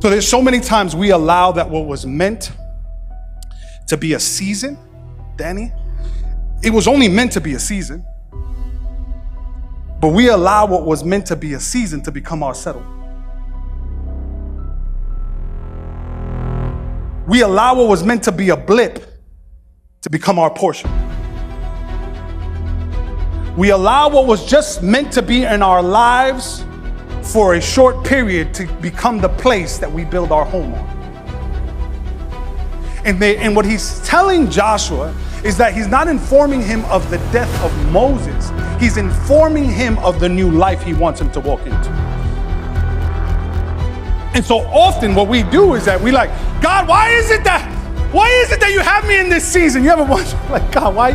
So there's so many times we allow that what was meant to be a season, Danny, it was only meant to be a season. But we allow what was meant to be a season to become our settlement. We allow what was meant to be a blip to become our portion. We allow what was just meant to be in our lives for a short period to become the place that we build our home on. And what he's telling Joshua is that he's not informing him of the death of Moses. He's informing him of the new life he wants him to walk into. And so often what we do is that we like, God, why is it that you have me in this season? You ever wonder, like, God, why?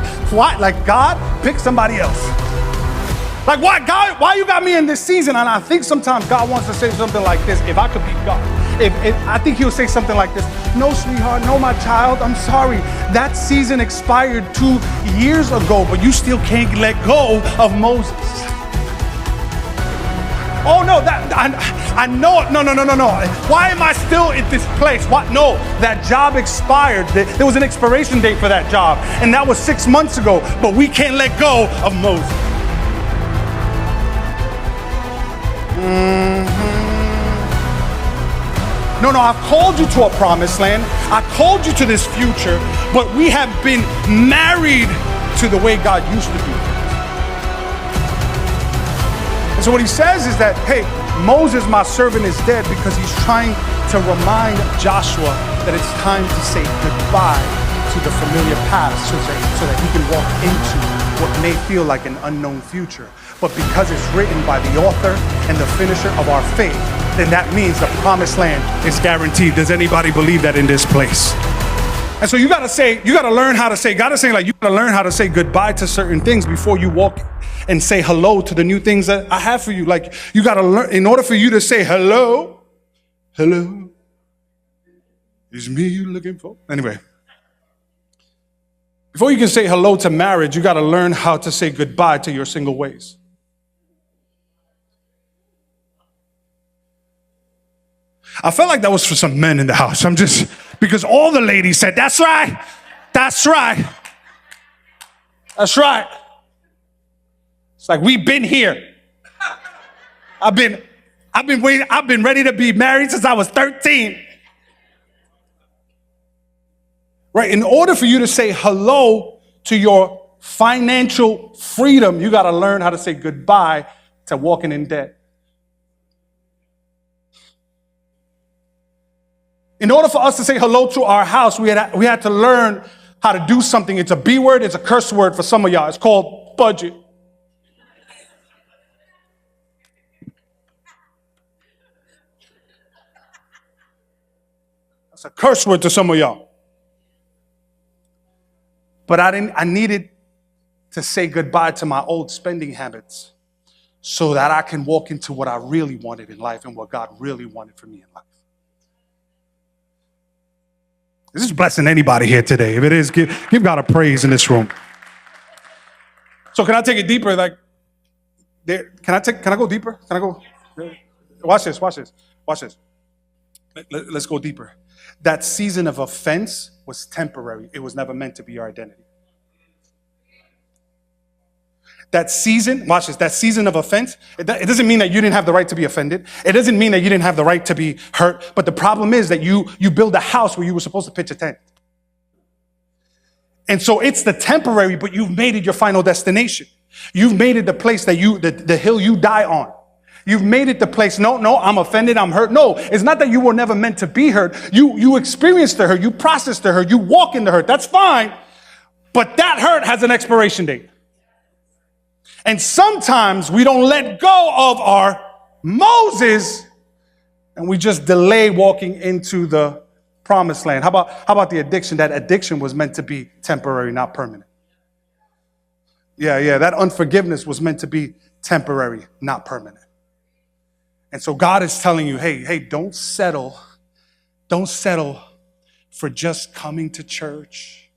Like, God, pick somebody else. Like, why, God, why you got me in this season? And I think sometimes God wants to say something like this, if I could be God. I think he'll say something like this, no, sweetheart, no, my child, I'm sorry. That season expired 2 years ago, but you still can't let go of Moses. Oh no, I know, no. Why am I still in this place? What? No, that job expired. There was an expiration date for that job, and that was 6 months ago, but we can't let go of Moses. No, I've called you to a promised land. I called you to this future, but we have been married to the way God used to be. And so what he says is that, hey, Moses, my servant, is dead, because he's trying to remind Joshua that it's time to say goodbye to the familiar past so that he can walk into what may feel like an unknown future. But because it's written by the author and the finisher of our faith, then that means the promised land is guaranteed. Does anybody believe that in this place? And so you gotta learn how to say, God is saying, like, you gotta learn how to say goodbye to certain things before you walk and say hello to the new things that I have for you. Like, you gotta learn, in order for you to say hello, is me you looking for? Anyway, before you can say hello to marriage, you gotta learn how to say goodbye to your single ways. I felt like that was for some men in the house. Because all the ladies said, that's right. It's like, we've been here. I've been waiting. I've been ready to be married since I was 13. Right? In order for you to say hello to your financial freedom, you got to learn how to say goodbye to walking in debt. In order for us to say hello to our house, we had to learn how to do something. It's a B word, it's a curse word for some of y'all. It's called budget. That's a curse word to some of y'all. But I needed to say goodbye to my old spending habits so that I can walk into what I really wanted in life and what God really wanted for me in life. Is this blessing anybody here today? If it is, give God a praise in this room. So can I take it deeper? Like, can I go deeper? Can I go? Watch this. Let's go deeper. That season of offense was temporary. It was never meant to be your identity. That season, watch this, that season of offense, it doesn't mean that you didn't have the right to be offended. It doesn't mean that you didn't have the right to be hurt. But the problem is that you build a house where you were supposed to pitch a tent. And so it's the temporary, but you've made it your final destination. You've made it the place that the hill you die on. You've made it the place, no, I'm offended, I'm hurt. No, it's not that you were never meant to be hurt. You experienced the hurt, you processed the hurt, you walk in the hurt. That's fine. But that hurt has an expiration date. And sometimes we don't let go of our Moses and we just delay walking into the promised land. How about the addiction? That addiction was meant to be temporary, not permanent. Yeah, that unforgiveness was meant to be temporary, not permanent. And so God is telling you, hey, don't settle for just coming to church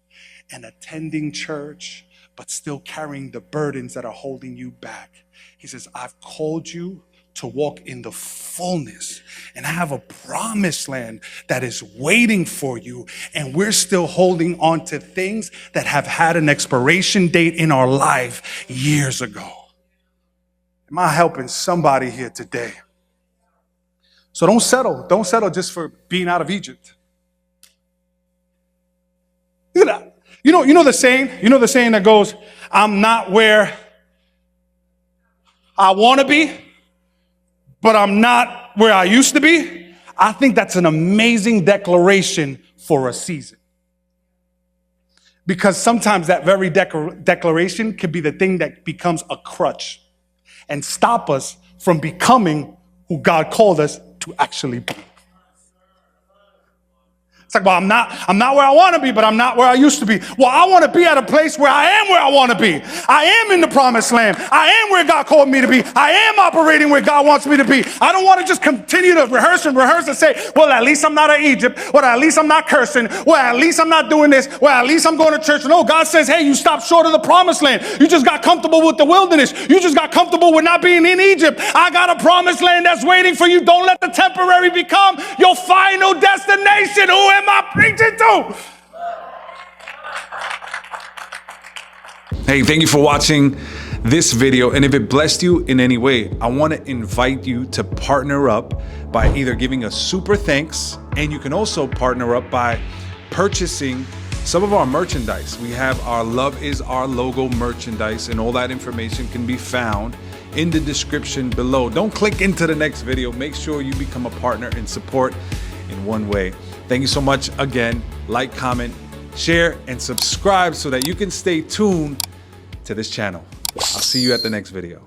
and attending church, but still carrying the burdens that are holding you back. He says, I've called you to walk in the fullness and have a promised land that is waiting for you. And we're still holding on to things that have had an expiration date in our life years ago. Am I helping somebody here today? So don't settle. Don't settle just for being out of Egypt. Look at that. You know the saying that goes, I'm not where I want to be, but I'm not where I used to be. I think that's an amazing declaration for a season. Because sometimes that very declaration could be the thing that becomes a crutch and stop us from becoming who God called us to actually be. It's like, well, I'm not where I want to be, but I'm not where I used to be. Well, I want to be at a place where I am where I want to be. I am in the promised land. I am where God called me to be. I am operating where God wants me to be. I don't want to just continue to rehearse and say, well, at least I'm not in Egypt. Well, at least I'm not cursing. Well, at least I'm not doing this. Well, at least I'm going to church. No, God says, hey, you stopped short of the promised land. You just got comfortable with the wilderness. You just got comfortable with not being in Egypt. I got a promised land that's waiting for you. Don't let the temporary become your final destination. Who am I preaching to? Hey, thank you for watching this video. And if it blessed you in any way, I want to invite you to partner up by either giving a super thanks, and you can also partner up by purchasing some of our merchandise. We have our Love Is Our Logo merchandise, and all that information can be found in the description below. Don't click into the next video. Make sure you become a partner and support in one way. Thank you so much again. Like, comment, share, and subscribe so that you can stay tuned to this channel. I'll see you at the next video.